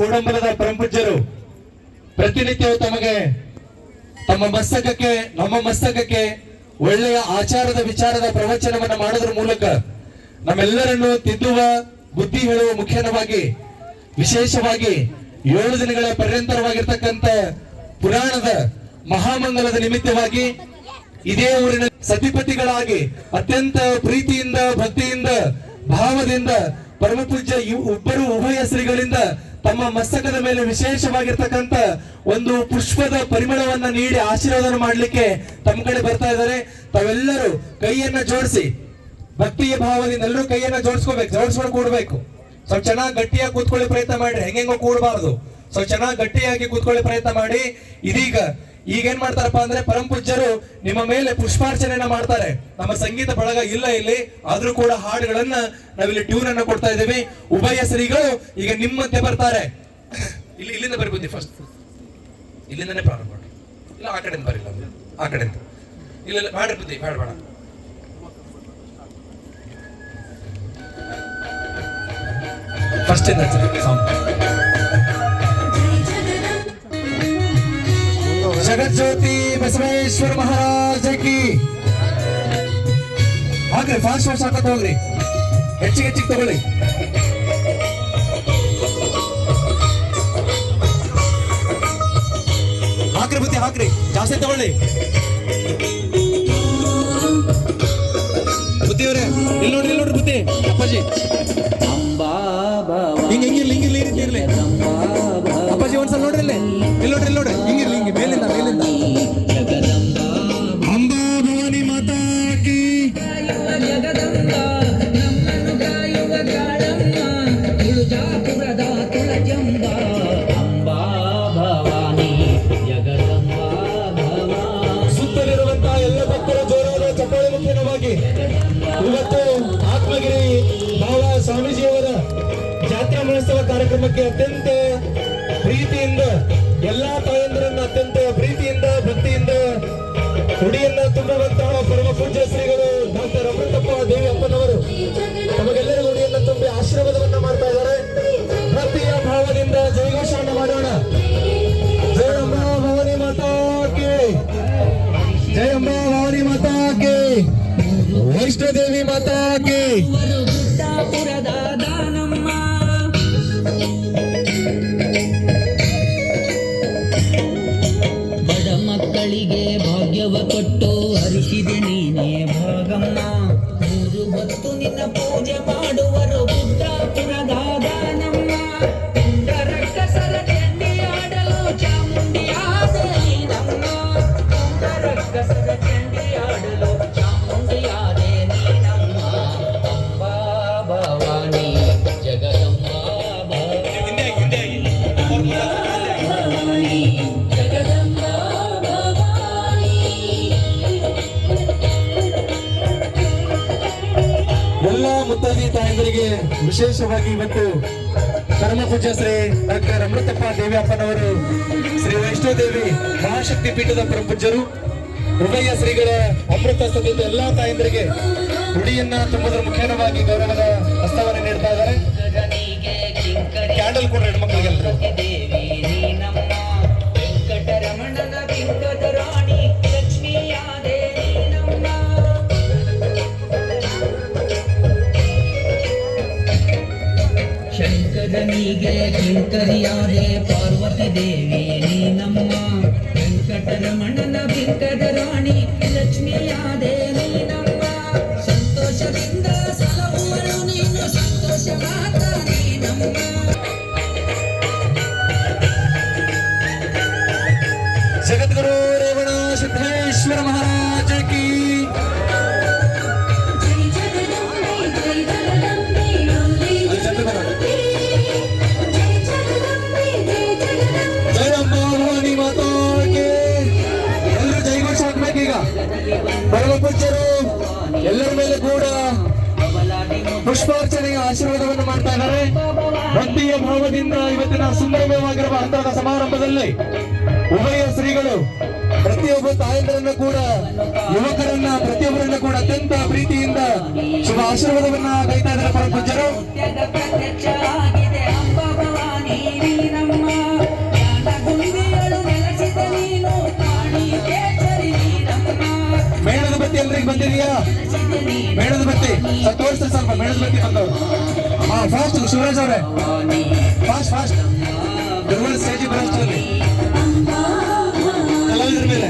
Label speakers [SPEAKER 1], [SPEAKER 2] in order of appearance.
[SPEAKER 1] ಕೋಡಂಬಲದ ಪರಮಪೂಜ್ಯರು ಪ್ರತಿನಿತ್ಯವೂ ತಮಗೆ ನಮ್ಮ ಮಸ್ತಕಕ್ಕೆ ಒಳ್ಳೆಯ ಆಚಾರದ ವಿಚಾರದ ಪ್ರವಚನವನ್ನ ಮಾಡೋದ್ರ ಮೂಲಕ ನಮ್ಮೆಲ್ಲರನ್ನು ತಿದ್ದುವ ಬುದ್ಧಿ ಹೇಳುವ ಮುಖೇನವಾಗಿ ವಿಶೇಷವಾಗಿ 7 ದಿನಗಳ ಪರ್ಯಂತರವಾಗಿರ್ತಕ್ಕಂಥ ಪುರಾಣದ ಮಹಾಮಂಗಲದ ನಿಮಿತ್ತವಾಗಿ ಇದೇ ಊರಿನ ಸತಿಪತಿಗಳಾಗಿ ಅತ್ಯಂತ ಪ್ರೀತಿಯಿಂದ ಭಕ್ತಿಯಿಂದ ಭಾವದಿಂದ ಪರಮಪೂಜ್ಯ ಒಬ್ಬರು ಉಭಯ ಶ್ರೀಗಳಿಂದ ತಮ್ಮ ಮಸ್ತಕದ ಮೇಲೆ ವಿಶೇಷವಾಗಿರ್ತಕ್ಕಂಥ ಒಂದು ಪುಷ್ಪದ ಪರಿಮಳವನ್ನ ನೀಡಿ ಆಶೀರ್ವಾದ ಮಾಡಲಿಕ್ಕೆ ತಮ್ಮ ಕಡೆ ಬರ್ತಾ ಇದ್ದಾರೆ. ತಾವೆಲ್ಲರೂ ಕೈಯನ್ನ ಜೋಡಿಸಿ ಭಕ್ತಿಯ ಭಾವದಿಂದ ಎಲ್ಲರೂ ಕೈಯನ್ನ ಜೋಡಿಸ್ಕೊಂಡು ಕೂಡಬೇಕು. ಸ್ವಲ್ಪ ಚೆನ್ನಾಗಿ ಗಟ್ಟಿಯಾಗಿ ಕೂತ್ಕೊಳ್ಳಿ ಪ್ರಯತ್ನ ಮಾಡಿ, ಹೆಂಗೆಂಗೋ ಕೂಡಬಾರದು. ಸ್ವಲ್ಪ ಚೆನ್ನಾಗಿ ಗಟ್ಟಿಯಾಗಿ ಕೂತ್ಕೊಳ್ಳಿ ಪ್ರಯತ್ನ ಮಾಡಿ. ಈಗೇನ್ ಮಾಡ್ತಾರಪ್ಪ ಅಂದ್ರೆ ಪರಮಪೂಜ್ಯರು ನಿಮ್ಮ ಮೇಲೆ ಪುಷ್ಪಾರ್ಚನೆಯನ್ನ ಮಾಡ್ತಾರೆ. ನಮ್ಮ ಸಂಗೀತ ಬಳಗ ಇಲ್ಲ ಇಲ್ಲಿ, ಆದ್ರೂ ಕೂಡ ಹಾಡುಗಳನ್ನ ನಾವಿಲ್ಲಿ ಟ್ಯೂನ್ ಅನ್ನ ಕೊಡ್ತಾ ಇದ್ದೀವಿ. ಉಭಯ ಶ್ರೀಗಳು ಈಗ ನಿಮ್ಮಂತೆ ಬರ್ತಾರೆ. ಇಲ್ಲಿಂದ ಬರಿ ಬುದ್ಧಿ, ಫಸ್ಟ್ ಇಲ್ಲಿಂದನೇ ಪ್ರಾರಂಭ ಮಾಡಿ. ಇಲ್ಲ ಆ ಕಡೆಯಿಂದ ಬರಿಲ್ಲ, ಆ ಕಡೆಯಿಂದ ಇಲ್ಲ ಮಾಡ್ರಿ ಬುದ್ಧಿ, ಬೇಡ ಫಸ್ಟ್ ಇಂದ जगत ज्योति बसवेश्वर महाराज की हाग्री फास्ट हाकत होग्री ಹೆಚ್ಚಿಗೆ ತಗೊಳ್ಳಿ. ಹಾಕ್ರಿ ಬುದ್ಧಿ ಹಾಕ್ರಿ, ಜಾಸ್ತಿ ತಗೊಳ್ಳಿ. ಬುದ್ಧಿಯವರೇ ಇಲ್ಲಿ ನೋಡ್ರಿ ಬುದ್ಧಿ ಅಪ್ಪಾಜಿ ಹಿಂಗಿರ್ಲಿ ಅಪ್ಪಾಜಿ ಒಂದ್ಸಲ ನೋಡ್ರಿ ಇಲ್ಲಿ ನೋಡ್ರಿ ಹಿಂಗಿರ್ಲಿ ಮೇಲಿಂದ ಅಂಬಾ ಭವಾನಿ ಮಾತಾ ಕಿ ಸುತ್ತಲಿರುವಂತಹ ಎಲ್ಲ ಭಕ್ತರ ಜೋರಾದ ಚಪ್ಪಾಳೆ ಮುಖೇನವಾಗಿ ಇವತ್ತು ಆತ್ಮಗಿರಿ ಬಾಳ ಸ್ವಾಮೀಜಿಯವರ ಜಾತ್ರಾ ಮಹೋತ್ಸವ ಕಾರ್ಯಕ್ರಮಕ್ಕೆ ಅತ್ಯಂತ ಪ್ರೀತಿಯಿಂದ ಎಲ್ಲಾ ತಾಯಂದಿರನ್ನ ಅತ್ಯಂತ ಪ್ರೀತಿಯಿಂದ ಭಕ್ತಿಯಿಂದ ಉಡಿಯನ್ನ ತುಂಬುವಂತಹ ಪರಮ ಪೂಜ್ಯ ಶ್ರೀಗಳು ಡಾಕ್ಟರ್ ಅಮೃತಪ್ಪ ದೇವಿ ಅಪ್ಪನವರು ನಮಗೆಲ್ಲರಿಗೂ ಉಡಿಯನ್ನ ತುಂಬಿ ಆಶೀರ್ವಾದವನ್ನ ಮಾಡ್ತಾ ಇದ್ದಾರೆ. ಭಕ್ತಿಯ ಭಾವದಿಂದ ಜಯಘೋಷವನ್ನು ಮಾಡೋಣ. ಜಯ ಅಂಬಾ ಭವಾನಿ ಮಾತಾ ಕಿ, ಜಯ ಅಂಬಾ ಭವಾನಿ ಮಾತಾ ಕಿ, ವೈಷ್ಣೋದೇವಿ ಮಾತಾ ಕಿ.
[SPEAKER 2] ಬಡ ಮಕ್ಕಳಿಗೆ ಭಾಗ್ಯವ ಕೊಟ್ಟು ಹರಿಸಿದೆ ನೀನೇ ಭಾಗಮ್ಮ. 3 ಹೊತ್ತು ನಿನ್ನ ಪೂಜೆ ಮಾಡುವರು ಬುದ್ಧಾಪುರದ ದಾನಮ್ಮ. ಕುಂಡರಕ್ಕಸರ ಚಂಡಿ ಆಡಲು ಚಾಮುಂಡಿಯಾದ ನೀನಮ್ಮ. ಕುಂಡರಕ್ಕಸರ ಚಂಡಿ ಆಡಲು ಚಾಮುಂಡಿಯಾದೆ ನೀನಮ್ಮ. ಅಂಬಾ ಭವಾನಿ ಜಗದಂಬಾ
[SPEAKER 1] ಎಲ್ಲ ಮುತ್ತೈದೆ ತಾಯಂದರಿಗೆ ವಿಶೇಷವಾಗಿ ಇವತ್ತು ಪರಮ ಪೂಜ್ಯ ಶ್ರೀ ಡಾಕ್ಟರ್ ಅಮೃತಪ್ಪ ದೇವಿ ಅಪ್ಪನವರು ಶ್ರೀ ವೈಷ್ಣೋದೇವಿ ಮಹಾಶಕ್ತಿ ಪೀಠದ ಪರಮಪೂಜ್ಯರು ಉಭಯ ಶ್ರೀಗಳ ಅಮೃತ ಹಸ್ತದಿಂದ ಎಲ್ಲಾ ತಾಯಂದರಿಗೆ ಉಡಿಯನ್ನ ತುಂಬುವುದರ ಮುಖೇನವಾಗಿ ಗೌರವದ ಹಸ್ತವನ್ನು ನೀಡ್ತಾ ಇದ್ದಾರೆ. ಕ್ಯಾಂಡಲ್ ಕೂಡ ಹೆಣ್ಮಕ್ಳಿಗೆಲ್ಲರೂ
[SPEAKER 2] ವೆಂಕಟರಮಣನ ಬಿಂಕದ ರಾಣಿ ಲಕ್ಷ್ಮಿಯಾದೆ ನೀನಮ್ಮ. ಶಂಕರನಿಗೆ ಕಿಂಕರಿಯಾದೆ ಪಾರ್ವತಿ ದೇವಿ ನೀನಮ್ಮ. ವೆಂಕಟರಮಣನ ಬಿಂಕದ ರಾಣಿ ಲಕ್ಷ್ಮಿಯಾದೆ ನೀನಮ್ಮ. ಸಂತೋಷದಿಂದ ಸಲಹುವಳು ನೀನು ಸಂತೋಷ ಮಾತ ನೀನಮ್ಮ.
[SPEAKER 1] ಜಗದ್ಗುರು ರೇವಣ ಸಿದ್ದೇಶ್ವರ ಮಹಾರಾಜ ಕಿ, ಜಯ ಅಂಬಾ ಭವಾನಿ ಮಾತಾ ಕಿ. ಎಲ್ಲರೂ ಜೈಘೋಷ ಹಾಕ್ಬೇಕೀಗ. ಪರಮ ಪೂಜ್ಯರು ಎಲ್ಲರ ಮೇಲೆ ಕೂಡ ಪುಷ್ಪಾರ್ಚನೆಯ ಆಶೀರ್ವಾದವನ್ನು ಮಾಡ್ತಾ ಇದ್ದಾರೆ. ಭಕ್ತಿಯ ಭಾವದಿಂದ ಇವತ್ತಿನ ಸುಂದರವಾಗಿರುವ ಅಂತರದ ಸಮಾರಂಭದಲ್ಲಿ ಉಭಯ ಶ್ರೀಗಳು ಪ್ರತಿಯೊಬ್ಬ ತಾಯಂದಿರನ್ನು ಕೂಡ ಯುವಕರನ್ನ ಪ್ರತಿಯೊಬ್ಬರನ್ನ ಕೂಡ ಅತ್ಯಂತ ಪ್ರೀತಿಯಿಂದ ಶುಭ ಆಶೀರ್ವಾದವನ್ನ ಕೈತಾ ಇದ್ದಾರೆ ಪರಮ ಪೂಜ್ಯರು. ಮೇಣದ ಬತ್ತಿ ತೋರಿಸ್ರಿ ಸ್ವಲ್ಪ ಮೇಣದ ಬತ್ತಿ ಬಂದವರು. ಹಾ ಫಾಸ್ಟ್ ಶಿವರಾಜ್ ಅವರೇ, ಫಾಸ್ಟ್ ಫಾಸ್ಟ್ ಗುರುಗಳ ಸ್ಟೇಜಿಗೆ ಬರೋಷ್ಟರಲ್ಲಿ ಕಲಾವಿದರ ಮೇಲೆ